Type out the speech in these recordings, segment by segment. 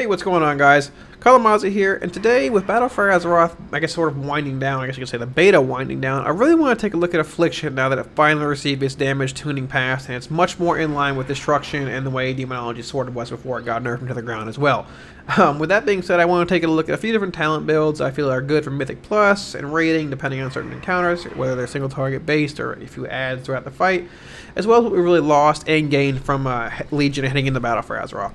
Hey, what's going on, guys? Kalamazi here, and today with Battle for Azeroth, I guess sort of winding down, I guess you could say the beta winding down, I really want to take a look at Affliction now that it finally received its damage tuning pass, and it's much more in line with Destruction and the way Demonology sort of was before it got nerfed into the ground as well. With that being said, I want to take a look at a few different talent builds I feel are good for Mythic Plus and Writhing, depending on certain encounters, whether they're single target based or if you add throughout the fight, as well as what we really lost and gained from Legion heading into Battle for Azeroth.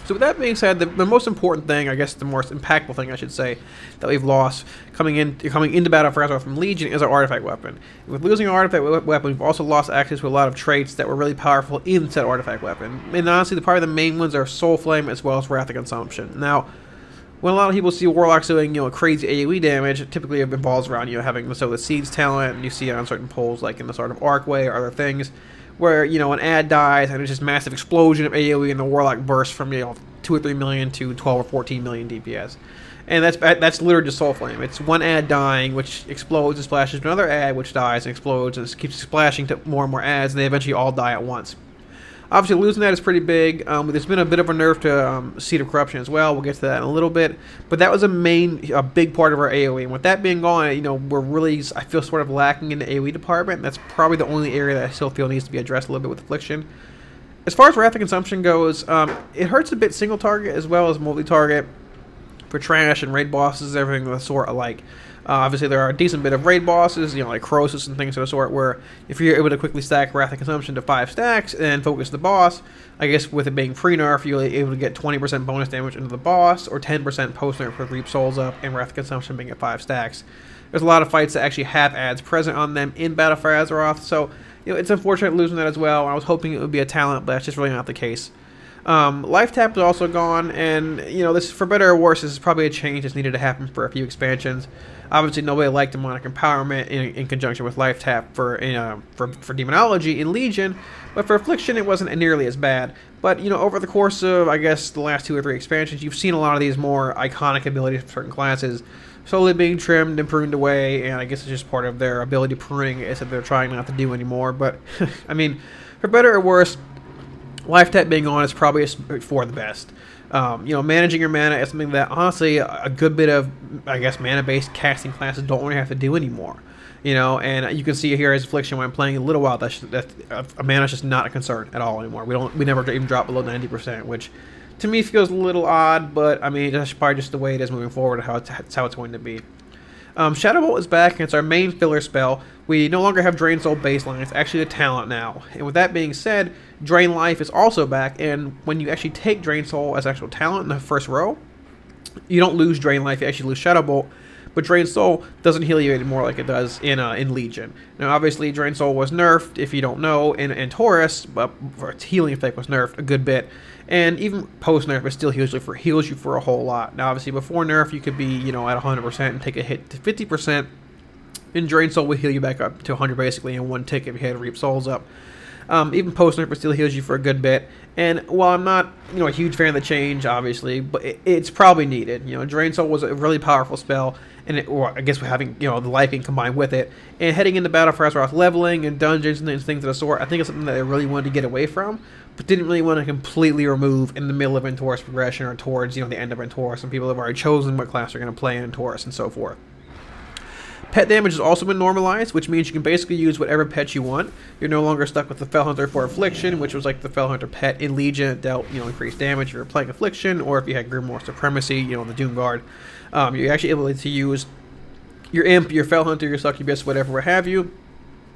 So with that being said, the most important thing, I guess the most impactful thing I should say, that we've lost coming into Battle for Azeroth from Legion is our artifact weapon. With losing our artifact weapon, we've also lost access to a lot of traits that were really powerful in said artifact weapon. And honestly, probably the main ones are Soul Flame as well as Wrath of Consumption. Now, when a lot of people see Warlocks doing, crazy AoE damage, it typically involves around, having the Seeds talent, and you see it on certain pulls, like in the sort of Arcway or other things, where, an ad dies, and it's just massive explosion of AoE, and the Warlock bursts from, 2 or 3 million to 12 or 14 million DPS. And that's literally just Soul Flame. It's one ad dying, which explodes and splashes to another ad, which dies and explodes, and it keeps splashing to more and more ads, and they eventually all die at once. Obviously, losing that is pretty big. There's been a bit of a nerf to Seed of Corruption as well. We'll get to that in a little bit. But that was a big part of our AoE. And with that being gone, we're really, I feel, sort of lacking in the AoE department. That's probably the only area that I still feel needs to be addressed a little bit with Affliction. As far as Wrath of Consumption goes, it hurts a bit single target as well as multi-target for trash and raid bosses, everything of the sort alike. Obviously, there are a decent bit of raid bosses, like Crosis and things of the sort, where if you're able to quickly stack Wrath of Consumption to 5 stacks and focus the boss, I guess with it being pre-nerf, you're able to get 20% bonus damage into the boss, or 10% post-nerf with Reap Souls up and Wrath of Consumption being at 5 stacks. There's a lot of fights that actually have ads present on them in Battle for Azeroth, so it's unfortunate losing that as well. I was hoping it would be a talent, but that's just really not the case. Life Tap is also gone, and this, for better or worse, this is probably a change that's needed to happen for a few expansions. Obviously, nobody liked Demonic Empowerment in conjunction with Life Tap for Demonology in Legion, but for Affliction it wasn't nearly as bad. But over the course of, I guess, the last 2 or 3 expansions, you've seen a lot of these more iconic abilities for certain classes slowly being trimmed and pruned away, and I guess it's just part of their ability pruning that they're trying not to do anymore. But I mean, for better or worse, Life Tap being on is probably for the best. Managing your mana is something that, honestly, a good bit of, I guess, mana-based casting classes don't really have to do anymore. And you can see here as Affliction when I'm playing a little while, a mana is just not a concern at all anymore. We never even drop below 90%, which to me feels a little odd, but I mean, that's probably just the way it is moving forward and how it's going to be. Shadow Bolt is back, and it's our main filler spell. We no longer have Drain Soul baseline, it's actually a talent now. And with that being said, Drain Life is also back, and when you actually take Drain Soul as actual talent in the first row, you don't lose Drain Life, you actually lose Shadow Bolt, but Drain Soul doesn't heal you anymore like it does in Legion. Now obviously Drain Soul was nerfed, if you don't know, in Taurus, but its healing effect was nerfed a good bit. And even post-nerf, it still heals you for a whole lot. Now obviously before nerf, you could be, at 100% and take a hit to 50%, and Drain Soul will heal you back up to 100 basically in one tick if you had Reap Souls up. Even post-nerf, it still heals you for a good bit. And while I'm not, a huge fan of the change, obviously, but it's probably needed. Drain Soul was a really powerful spell, and or I guess we're having, the life being combined with it. And heading into Battle for Azeroth leveling and dungeons and things of the sort, I think it's something that I really wanted to get away from, but didn't really want to completely remove in the middle of Taurus progression or towards, the end of Taurus. Some people have already chosen what class they're going to play in Taurus and so forth. Pet damage has also been normalized, which means you can basically use whatever pet you want. You're no longer stuck with the Fell Hunter for Affliction, which was like the Fell Hunter pet in Legion. It dealt, increased damage if you were playing Affliction, or if you had Grimoire Supremacy, the Doom Guard. You're actually able to use your Imp, your Fell Hunter, your Succubus, whatever, what have you,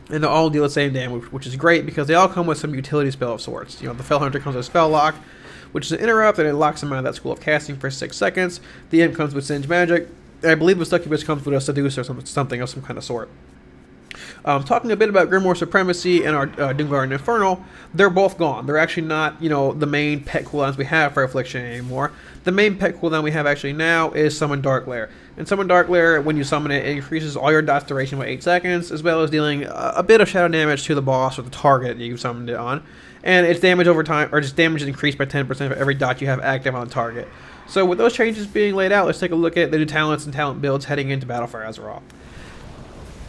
and they all deal the same damage, which is great because they all come with some utility spell of sorts. The Fell Hunter comes with Spell Lock, which is an interrupt, and it locks them out of that school of casting for 6 seconds. The Imp comes with Singe Magic. I believe the Succubus comes with a Seduce or something of some kind of sort. Talking a bit about Grimoire Supremacy and our Doomguard and Infernal, they're both gone. They're actually not, the main pet cooldowns we have for Affliction anymore. The main pet cooldown we have actually now is Summon Dark Lair. And Summon Dark Lair, when you summon it, it increases all your dots duration by 8 seconds, as well as dealing a bit of shadow damage to the boss or the target that you summoned it on. And its damage over time, or just damage is increased by 10% for every dot you have active on the target. So with those changes being laid out, let's take a look at the new talents and talent builds heading into Battle for Azeroth.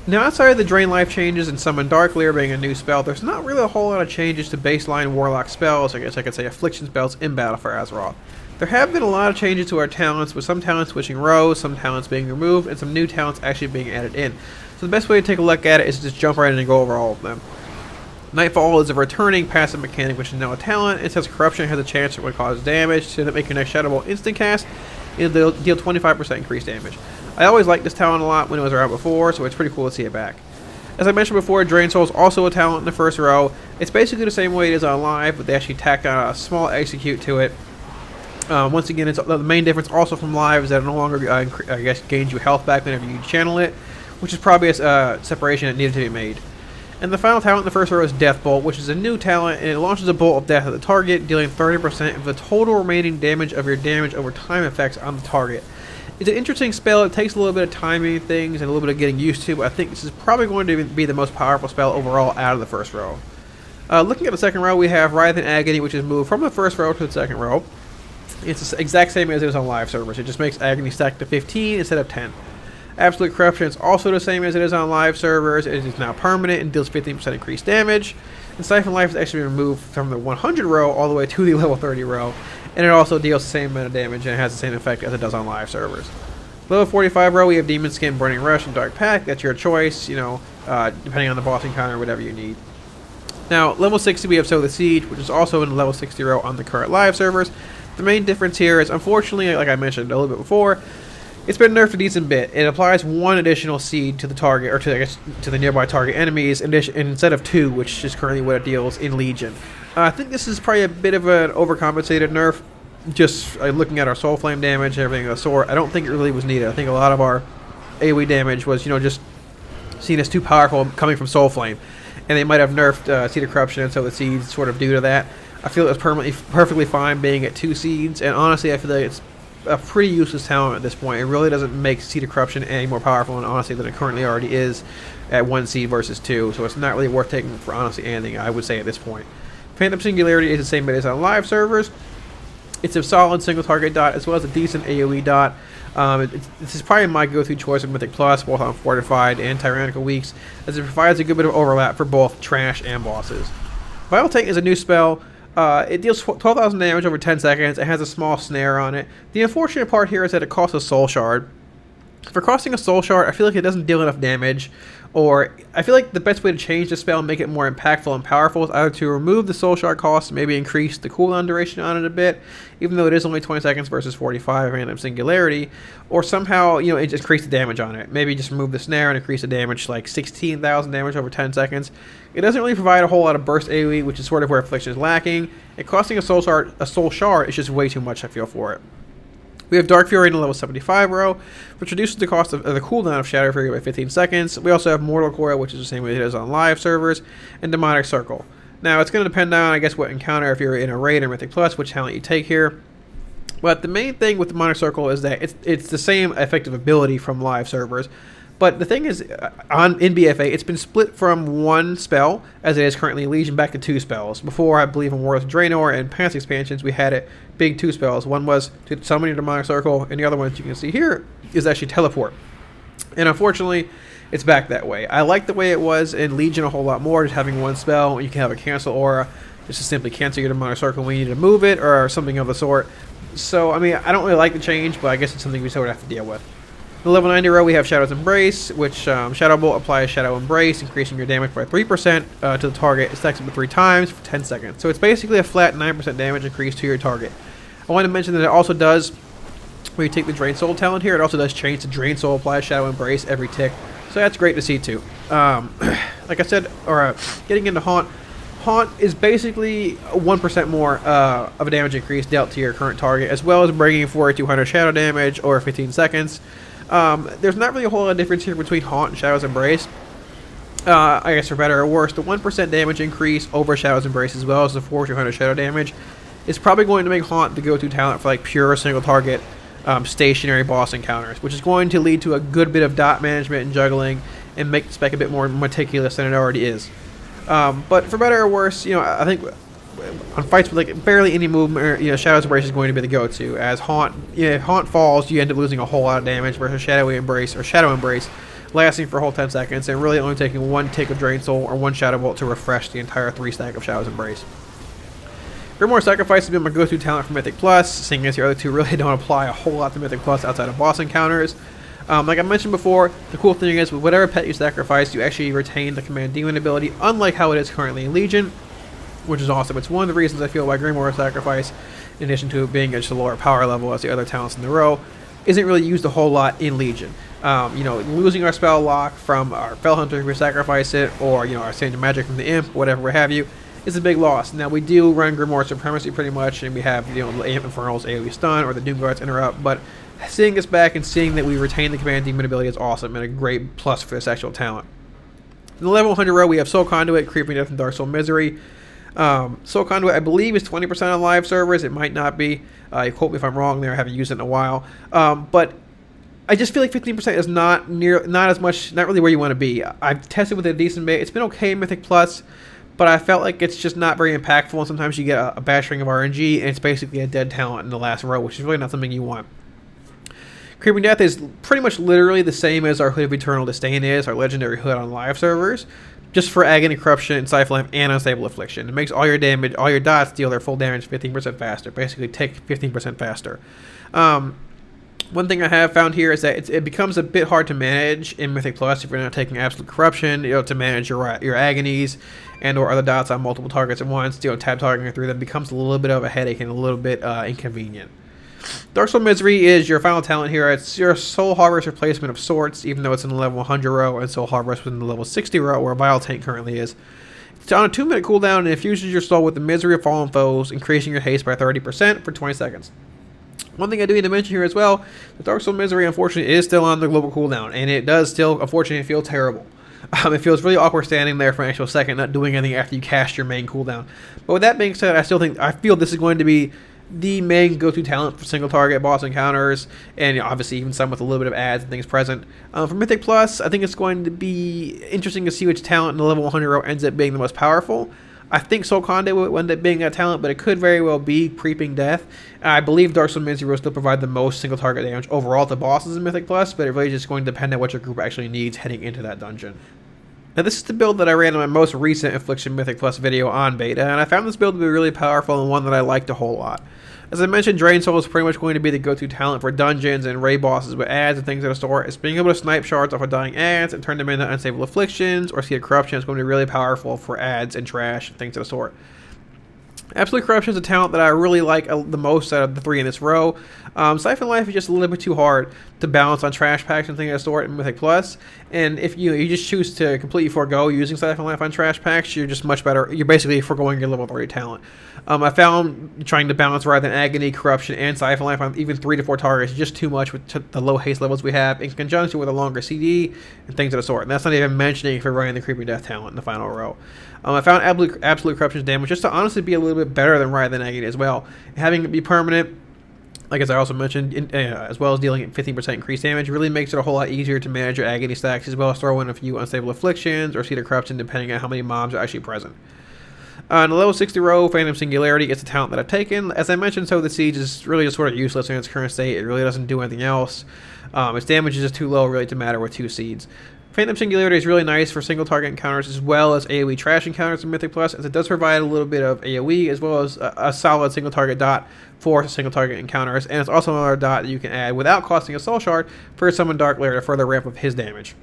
Now, outside of the Drain Life changes and Summon Dark Lair being a new spell, there's not really a whole lot of changes to baseline Warlock spells, I guess I could say Affliction spells in Battle for Azeroth. There have been a lot of changes to our talents, with some talents switching rows, some talents being removed, and some new talents actually being added in. So the best way to take a look at it is to just jump right in and go over all of them. Nightfall is a returning passive mechanic, which is now a talent. It says Corruption has a chance to cause damage, so that make your next Shadow Bolt instant cast, it'll deal 25% increased damage. I always liked this talent a lot when it was around before, so it's pretty cool to see it back. As I mentioned before, Drain Soul is also a talent in the first row. It's basically the same way it is on Live, but they actually tacked on a small execute to it. Once again, it's the main difference also from Live is that it no longer, I guess, gains you health back whenever you channel it, which is probably a separation that needed to be made. And the final talent in the first row is Death Bolt, which is a new talent, and it launches a bolt of death at the target, dealing 30% of the total remaining damage of your damage over time effects on the target. It's an interesting spell. It takes a little bit of timing things and a little bit of getting used to, but I think this is probably going to be the most powerful spell overall out of the first row. Looking at the second row, we have Writhing Agony, which is moved from the first row to the second row. It's the exact same as it is on live servers. It just makes Agony stack to 15 instead of 10. Absolute Corruption is also the same as it is on live servers. It is now permanent and deals 15% increased damage. And Siphon Life is actually removed from the 100 row all the way to the level 30 row. And it also deals the same amount of damage and it has the same effect as it does on live servers. Level 45 row, we have Demon Skin, Burning Rush, and Dark Pact. That's your choice, you know, depending on the boss encounter or whatever you need. Now, level 60, we have Sow the Siege, which is also in the level 60 row on the current live servers. The main difference here is, unfortunately, like I mentioned a little bit before, it's been nerfed a decent bit. It applies one additional seed to the target, or to, I guess, to the nearby target enemies, instead of 2, which is currently what it deals in Legion. I think this is probably a bit of an overcompensated nerf. Just looking at our Soul Flame damage and everything of the sort, I don't think it really was needed. I think a lot of our AoE damage was, you know, just seen as too powerful coming from Soul Flame. And they might have nerfed Seed of Corruption and Sow the Seeds sort of due to that. I feel it was perfectly fine being at 2 seeds, and honestly I feel like it's a pretty useless talent at this point. It really doesn't make Seed of Corruption any more powerful, and honestly, than it currently already is at 1 seed versus 2, so it's not really worth taking for honestly anything, I would say, at this point. Phantom Singularity is the same as on live servers. It's a solid single target dot as well as a decent AoE dot. This is probably my go-to choice of Mythic Plus, both on Fortified and Tyrannical weeks, as it provides a good bit of overlap for both trash and bosses. Vital Tank is a new spell. It deals 12,000 damage over 10 seconds. It has a small snare on it. The unfortunate part here is that it costs a Soul Shard. For costing a Soul Shard, I feel like it doesn't deal enough damage, or I feel like the best way to change the spell and make it more impactful and powerful is either to remove the Soul Shard cost, maybe increase the cooldown duration on it a bit, even though it is only 20 seconds versus 45 random Singularity, or somehow, you know, it just increase the damage on it. Maybe just remove the snare and increase the damage to like 16,000 damage over 10 seconds. It doesn't really provide a whole lot of burst AoE, which is sort of where Affliction is lacking. And costing a Soul Shard is just way too much, I feel, for it. We have Dark Fury in the level 75 row, which reduces the cost of the cooldown of Shadow Fury by 15 seconds. We also have Mortal Coil, which is the same way it is on live servers, and Demonic Circle. Now, it's going to depend on, I guess, what encounter, if you're in a raid or Mythic Plus, which talent you take here. But the main thing with Demonic Circle is that it's the same effective ability from live servers. But the thing is, in BFA, it's been split from 1 spell, as it is currently in Legion, back to 2 spells. Before, I believe, in Warlords of Draenor and past expansions, we had it big 2 spells. One was to summon your Demonic Circle, and the other one, as you can see here, is actually Teleport. And unfortunately, it's back that way. I like the way it was in Legion a whole lot more, just having 1 spell, and you can have a cancel aura, just to simply cancel your Demonic Circle when you need to move it, or something of the sort. So, I mean, I don't really like the change, but I guess it's something we sort of have to deal with. In the level 90 row, we have Shadow's Embrace, which Shadow Bolt applies Shadow Embrace, increasing your damage by 3% to the target. It stacks up to 3 times for 10 seconds. So it's basically a flat 9% damage increase to your target. I want to mention that it also does, when you take the Drain Soul talent here, it also does change to Drain Soul, applies Shadow Embrace every tick. So that's great to see too. Like I said, getting into Haunt. Haunt is basically 1% more of a damage increase dealt to your current target, as well as bringing 4,200 shadow damage over 15 seconds. There's not really a whole lot of difference here between Haunt and Shadow's Embrace. I guess for better or worse, the 1% damage increase over Shadow's Embrace, as well as the 4,200 shadow damage, is probably going to make Haunt the go-to talent for like pure single target stationary boss encounters, which is going to lead to a good bit of dot management and juggling and make the spec a bit more meticulous than it already is. But for better or worse, you know, I think on fights with like barely any movement, you know, Shadow's Embrace is going to be the go-to. As Haunt, if Haunt falls, you end up losing a whole lot of damage versus Shadow Embrace, lasting for a whole 10 seconds and really only taking 1 tick of Drain Soul or 1 Shadow Bolt to refresh the entire 3 stack of Shadow's Embrace. Grimoire Sacrifice has been my go-to talent for Mythic Plus, seeing as the other two really don't apply a whole lot to Mythic Plus outside of boss encounters. Like I mentioned before, the cool thing is with whatever pet you sacrifice, you actually retain the Command Demon ability, unlike how it is currently in Legion, which is awesome. It's one of the reasons I feel why Grimoire Sacrifice, in addition to it being at just a lower power level as the other talents in the row, isn't really used a whole lot in Legion. You know, losing our spell lock from our Fell Hunter if we sacrifice it, or, you know, our Sage of Magic from the Imp, whatever have you, is a big loss. Now, we do run Grimoire Supremacy pretty much, and we have, you know, Imp Infernal's AoE stun or the Doomguard's interrupt, but seeing this back and seeing that we retain the Command Demon ability is awesome and a great plus for this actual talent. In the level 100 row, we have Soul Conduit, Creeping Death, and Dark Soul Misery. Soul Conduit, I believe, is 20% on live servers. It might not be. You quote me if I'm wrong there. I haven't used it in a while. But I just feel like 15% is not as much, not really where you want to be. I've tested with a decent bit. It's been okay in Mythic Plus, but I felt like it's just not very impactful, and sometimes you get a bad string of RNG, and it's basically a dead talent in the last row, which is really not something you want. Creeping Death is pretty much literally the same as our Hood of Eternal Disdain is, our legendary hood on live servers, just for Agony, Corruption, and Siphon Lamp, and Unstable Affliction. It makes all your damage, all your dots deal their full damage 15% faster, basically take 15% faster. One thing I have found here is that it becomes a bit hard to manage in Mythic Plus if you're not taking Absolute Corruption, you know, to manage your Agonies and or other dots on multiple targets at once. You know, tab targeting through them becomes a little bit of a headache and a little bit inconvenient. Dark Soul Misery is your final talent here. It's your Soul Harvest replacement of sorts, even though it's in the level 100 row, and Soul Harvest was in the level 60 row, where Vile Taint currently is. It's on a 2-minute cooldown and infuses your soul with the misery of fallen foes, increasing your haste by 30% for 20 seconds. One thing I do need to mention here as well, the Dark Soul Misery, unfortunately, is still on the global cooldown, and it does still, unfortunately, feel terrible. It feels really awkward standing there for an actual second, not doing anything after you cast your main cooldown. But with that being said, I feel this is going to be the main go-to talent for single target boss encounters, and, you know, obviously even some with a little bit of ads and things present. For Mythic Plus, I think it's going to be interesting to see which talent in the level 100 row ends up being the most powerful. I think Soul Conduit will end up being that talent, but it could very well be Creeping Death. I believe Dark Soul Misery will still provide the most single target damage overall to bosses in Mythic Plus, but it really just going to depend on what your group actually needs heading into that dungeon. Now, this is the build that I ran in my most recent Affliction Mythic Plus video on beta, and I found this build to be really powerful and one that I liked a whole lot. As I mentioned, Drain Soul is pretty much going to be the go-to talent for dungeons and raid bosses with ads and things of the sort. It's being able to snipe shards off of dying ads and turn them into Unstable Afflictions or Seed of Corruption is going to be really powerful for ads and trash and things of the sort. Absolute Corruption is a talent that I really like the most out of the 3 in this row. Siphon Life is just a little bit too hard to balance on trash packs and things of the sort in Mythic Plus. And if you just choose to completely forego using Siphon Life on trash packs, you're just much better. You're basically foregoing your level 3 talent. I found trying to balance rather than Agony, Corruption, and Siphon Life on even 3 to 4 targets is just too much with the low haste levels we have in conjunction with a longer CD and things of the sort. And that's not even mentioning if you're running the Creeping Death talent in the final row. I found Absolute Corruption's damage just to honestly be a little bit better than rather than Agony as well. And having it be permanent, like as I also mentioned, as well as dealing 15% increased damage, really makes it a whole lot easier to manage your Agony stacks, as well as throw in a few Unstable Afflictions or Seed of Corruption depending on how many mobs are actually present. In the level 60 row, Phantom Singularity is a talent that I've taken. As I mentioned, so the Siege is really just sort of useless in its current state. It really doesn't do anything else. Its damage is just too low really to matter with 2 seeds. Phantom Singularity is really nice for single target encounters as well as AoE trash encounters in Mythic Plus, as it does provide a little bit of AoE as well as a solid single target dot for single target encounters, and it's also another dot that you can add without costing a Soul Shard for Summon Dark Lair to further ramp up his damage.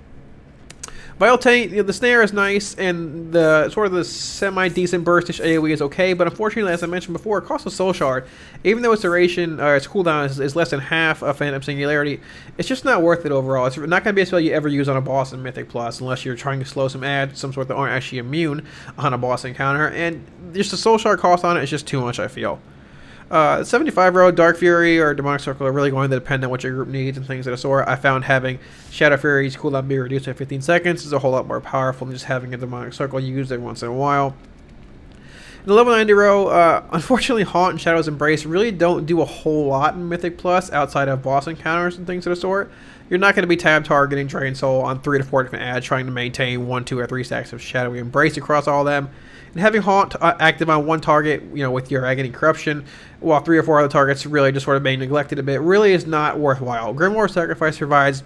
Vile Taint, you know, the snare is nice, and the sort of the semi-decent burstish AoE is okay, but unfortunately, as I mentioned before, it costs a Soul Shard. Even though its duration, or its cooldown is less than half of Phantom Singularity, it's just not worth it overall. It's not going to be a spell you ever use on a boss in Mythic Plus, unless you're trying to slow some ads, some sort that aren't actually immune on a boss encounter, and just the Soul Shard cost on it is just too much, I feel. 75 row, Dark Fury or Demonic Circle are really going to depend on what your group needs and things of the sort. I found having Shadow Fury's cooldown be reduced by 15 seconds is a whole lot more powerful than just having a Demonic Circle used every once in a while. In the level 90 row, unfortunately Haunt and Shadow's Embrace really don't do a whole lot in Mythic Plus outside of boss encounters and things of the sort. You're not going to be tab targeting Drain Soul on 3 to 4 different ads trying to maintain 1, 2, or 3 stacks of Shadowy Embrace across all of them. And having Haunt active on one target, you know, with your Agony Corruption, while 3 or 4 other targets really just sort of being neglected a bit, really is not worthwhile. Grimoire Sacrifice provides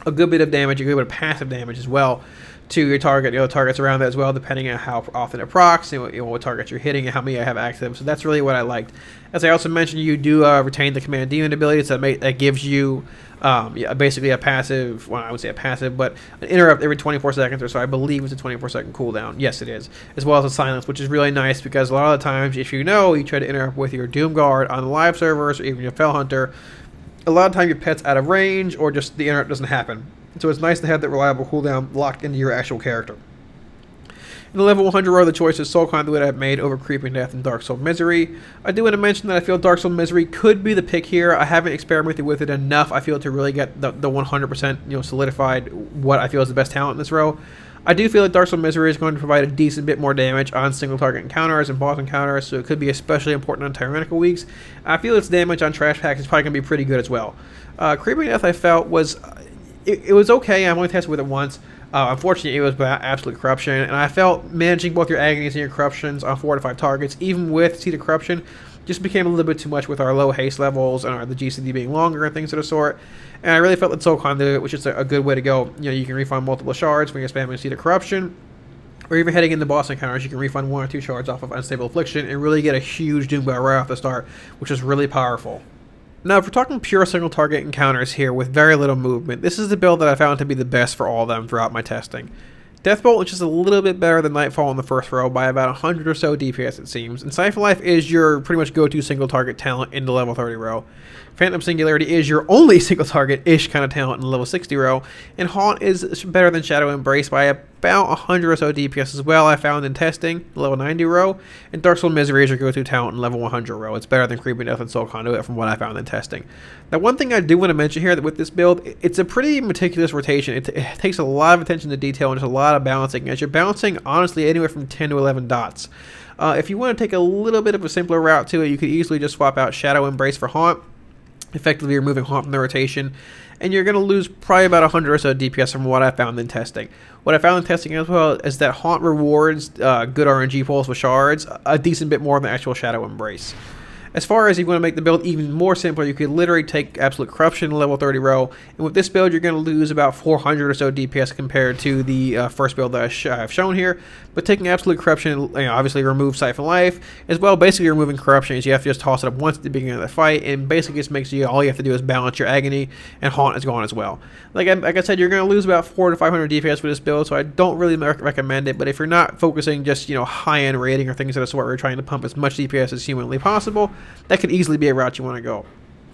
a good bit of damage, a good bit of passive damage as well to your target, the other targets around that as well, depending on how often it procs, and what targets you're hitting, and how many I have active. So that's really what I liked. As I also mentioned, you do retain the Command Demon ability, so that gives you basically a passive, well, I would say a passive, but an interrupt every 24 seconds or so. I believe it's a 24-second cooldown. Yes, it is. As well as a silence, which is really nice because a lot of the times, if you try to interrupt with your Doom Guard on the live servers or even your Fell Hunter, a lot of time your pet's out of range or just the interrupt doesn't happen. So it's nice to have that reliable cooldown locked into your actual character. In the level 100 row, the choice is Soul Conduit I've made over Creeping Death and Dark Soul Misery. I do want to mention that I feel Dark Soul Misery could be the pick here. I haven't experimented with it enough, I feel, to really get the 100% solidified what I feel is the best talent in this row. I do feel that Dark Soul Misery is going to provide a decent bit more damage on single target encounters and boss encounters, so it could be especially important on tyrannical weeks. I feel its damage on trash packs is probably going to be pretty good as well. Creeping Death I felt was... It was okay. I've only tested with it once. Unfortunately, it was absolute corruption, and I felt managing both your agonies and your corruptions on 4 to 5 targets, even with Seed of Corruption, just became a little bit too much with our low haste levels and the GCD being longer and things of the sort. And I really felt that Soul Conduit, which is a good way to go. You can refund multiple shards when you're spamming Seed of Corruption, or even heading into boss encounters, you can refund 1 or 2 shards off of Unstable Affliction and really get a huge Doom Bar right off the start, which is really powerful. Now, if we're talking pure single target encounters here with very little movement, this is the build that I found to be the best for all of them throughout my testing. Deathbolt is just a little bit better than Nightfall in the first row by about 100 or so DPS it seems, and Siphon Life is your pretty much go-to single target talent in the level 30 row. Phantom Singularity is your only single target-ish kind of talent in the level 60 row, and Haunt is better than Shadow Embrace by about 100 or so DPS as well, I found in testing, the level 90 row, and Dark Soul Misery is your go-to talent in level 100 row. It's better than Creeping Death and Soul Conduit from what I found in testing. Now, one thing I do want to mention here that with this build, it's a pretty meticulous rotation. It takes a lot of attention to detail and there's a lot of balancing, as you're balancing, honestly, anywhere from 10 to 11 dots. If you want to take a little bit of a simpler route to it, you could easily just swap out Shadow Embrace for Haunt, effectively removing Haunt from the rotation, and you're going to lose probably about 100 or so DPS from what I found in testing. What I found in testing as well is that Haunt rewards good RNG pulls with shards a decent bit more than actual Shadow Embrace. As far as you want to make the build even more simpler, you could literally take Absolute Corruption in level 30 row, and with this build you're going to lose about 400 or so DPS compared to the first build that I've shown here. But taking Absolute Corruption, obviously removes Siphon Life, as well basically removing Corruption is you have to just toss it up once at the beginning of the fight, and basically just makes you, all you have to do is balance your Agony, and Haunt is gone as well. Like I said, you're going to lose about 400 to 500 DPS for this build, so I don't really recommend it, but if you're not focusing just, high-end rating or things of the sort where you're trying to pump as much DPS as humanly possible, that could easily be a route you want to go.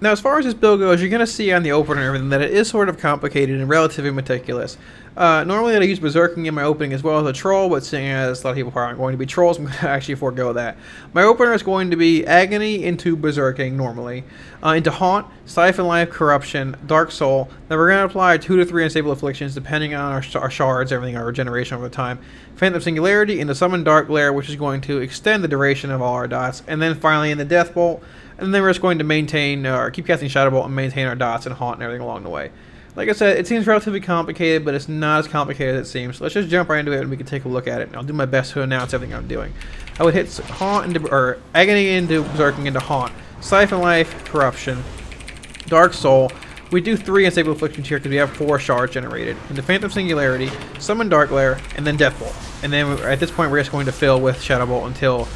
Now, as far as this build goes, you're going to see on the opener and everything that it is sort of complicated and relatively meticulous. Normally I use Berserking in my opening as well as a troll, but seeing as a lot of people aren't going to be trolls, I'm going to actually forego that. My opener is going to be Agony into Berserking normally, into Haunt, Siphon Life, Corruption, Dark Soul. Then we're going to apply 2 to 3 Unstable Afflictions depending on our shards, everything, our regeneration over time. Phantom Singularity into Summon Dark Glare, which is going to extend the duration of all our dots. And then finally in the Deathbolt, and then we're just going to maintain, or keep casting Shadow Bolt and maintain our dots and Haunt and everything along the way. Like I said, it seems relatively complicated, but it's not as complicated as it seems. So let's just jump right into it and we can take a look at it. And I'll do my best to announce everything I'm doing. I would hit Haunt into, or Agony into Berserking into Haunt, Siphon Life, Corruption, Dark Soul. We do 3 Unstable Afflictions here because we have 4 shards generated. Into Phantom Singularity, Summon Dark Glare, and then Deathbolt. And then at this point we're just going to fill with Shadow Bolt until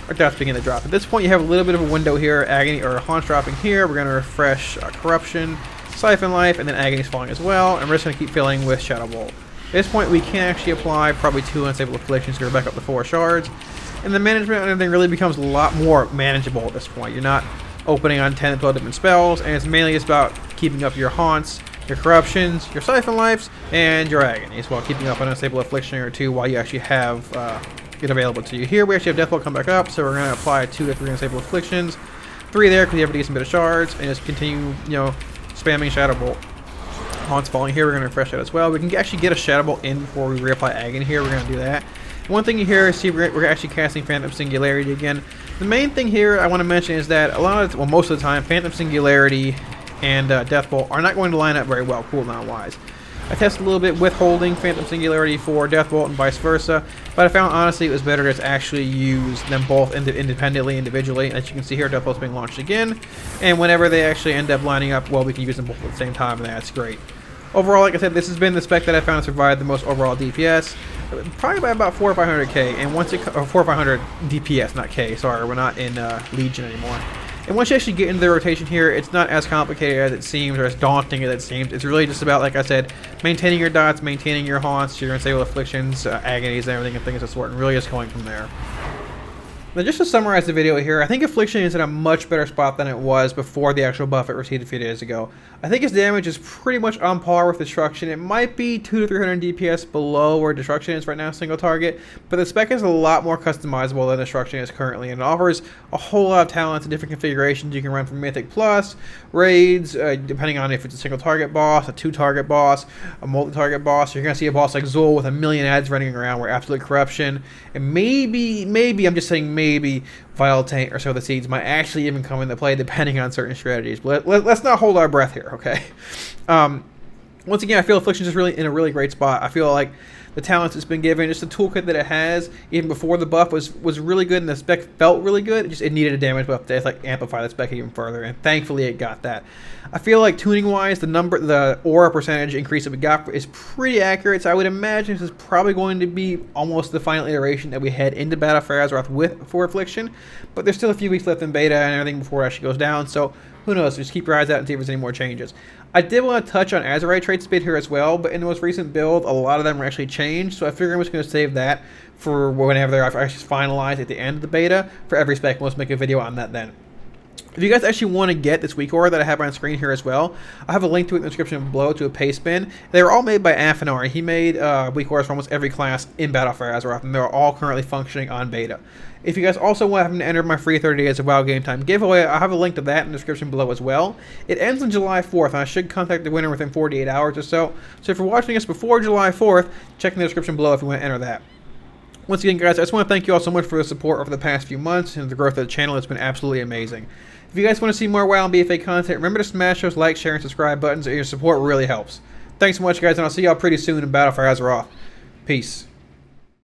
our dots begin to drop. At this point you have a little bit of a window here, Agony or Haunt's dropping here. We're going to refresh Corruption, Siphon Life, and then Agony's falling as well, and we're just going to keep filling with Shadow Bolt. At this point we can actually apply probably 2 Unstable Afflictions to go back up to 4 shards, and the management and everything really becomes a lot more manageable at this point. You're not opening on 10 to 12 different spells, and it's mainly just about keeping up your Haunts, your Corruptions, your Siphon Lives, and your Agonies, while keeping up an Unstable Affliction or 2 while you actually have it available to you. Here we actually have Deathbolt come back up, so we're going to apply 2 to 3 Unstable Afflictions, 3 there because you have a decent bit of shards, and just continue, spamming Shadow Bolt. Haunt's falling here, we're going to refresh that as well. We can actually get a Shadow Bolt in before we reapply Agony here, we're going to do that. One thing you hear is, see, we're actually casting Phantom Singularity again. The main thing here I want to mention is that most of the time, Phantom Singularity and Deathbolt are not going to line up very well cooldown-wise. I tested a little bit with holding Phantom Singularity for Deathbolt and vice versa, but I found honestly it was better to actually use them both independently, individually. As you can see here, Deathbolt's being launched again, and whenever they actually end up lining up, well, we can use them both at the same time, and that's great. Overall, like I said, this has been the spec that I found to survive the most overall DPS, probably by about 400 or 500k, and once it, or 400 or 500 DPS, not K, sorry, we're not in Legion anymore. And once you actually get into the rotation here, it's not as complicated as it seems, or as daunting as it seems. It's really just about, like I said, maintaining your dots, maintaining your haunts, your unstable afflictions, agonies, and everything, and things of the sort, and really just going from there. Now, just to summarize the video here, I think Affliction is in a much better spot than it was before the actual buff it received a few days ago. I think its damage is pretty much on par with Destruction. It might be 200 to 300 DPS below where Destruction is right now, single target, but the spec is a lot more customizable than Destruction is currently, and it offers a whole lot of talents and different configurations you can run from Mythic Plus, raids, depending on if it's a single target boss, a 2-target boss, a multi-target boss. You're going to see a boss like Zul with a million ads running around where Absolute Corruption, and maybe, I'm just saying maybe, Vile Taint or Sow the Seeds might actually even come into play depending on certain strategies. But let's not hold our breath here, okay? Once again, I feel Affliction is really in a really great spot. I feel like the talents it's been given, just the toolkit that it has, even before the buff was really good, and the spec felt really good. It needed a damage buff to like amplify the spec even further, and thankfully it got that. I feel like tuning-wise, the aura percentage increase that we got is pretty accurate. So I would imagine this is probably going to be almost the final iteration that we head into Battle for Azeroth for Affliction. But there's still a few weeks left in beta and everything before it actually goes down. So who knows? Just keep your eyes out and see if there's any more changes. I did want to touch on Azerite trait speed here as well, but in the most recent build, a lot of them were actually changed, so I figure I'm just going to save that for whenever they're actually finalized at the end of the beta for every spec. We'll just make a video on that then. If you guys actually want to get this weak aura that I have on screen here as well, I have a link to it in the description below to a paste bin. They were all made by Affinar. He made weak auras for almost every class in Battle for Azeroth, and they're all currently functioning on beta. If you guys also want to enter my free 30 days of WoW Game Time giveaway, I have a link to that in the description below as well. It ends on July 4th, and I should contact the winner within 48 hours or so. So if you're watching this before July 4th, check in the description below if you want to enter that. Once again, guys, I just want to thank you all so much for the support over the past few months and the growth of the channel. It's been absolutely amazing. If you guys want to see more WoW and BFA content, remember to smash those like, share, and subscribe buttons. Your support really helps. Thanks so much, guys, and I'll see y'all pretty soon in Battle for Azeroth. Peace.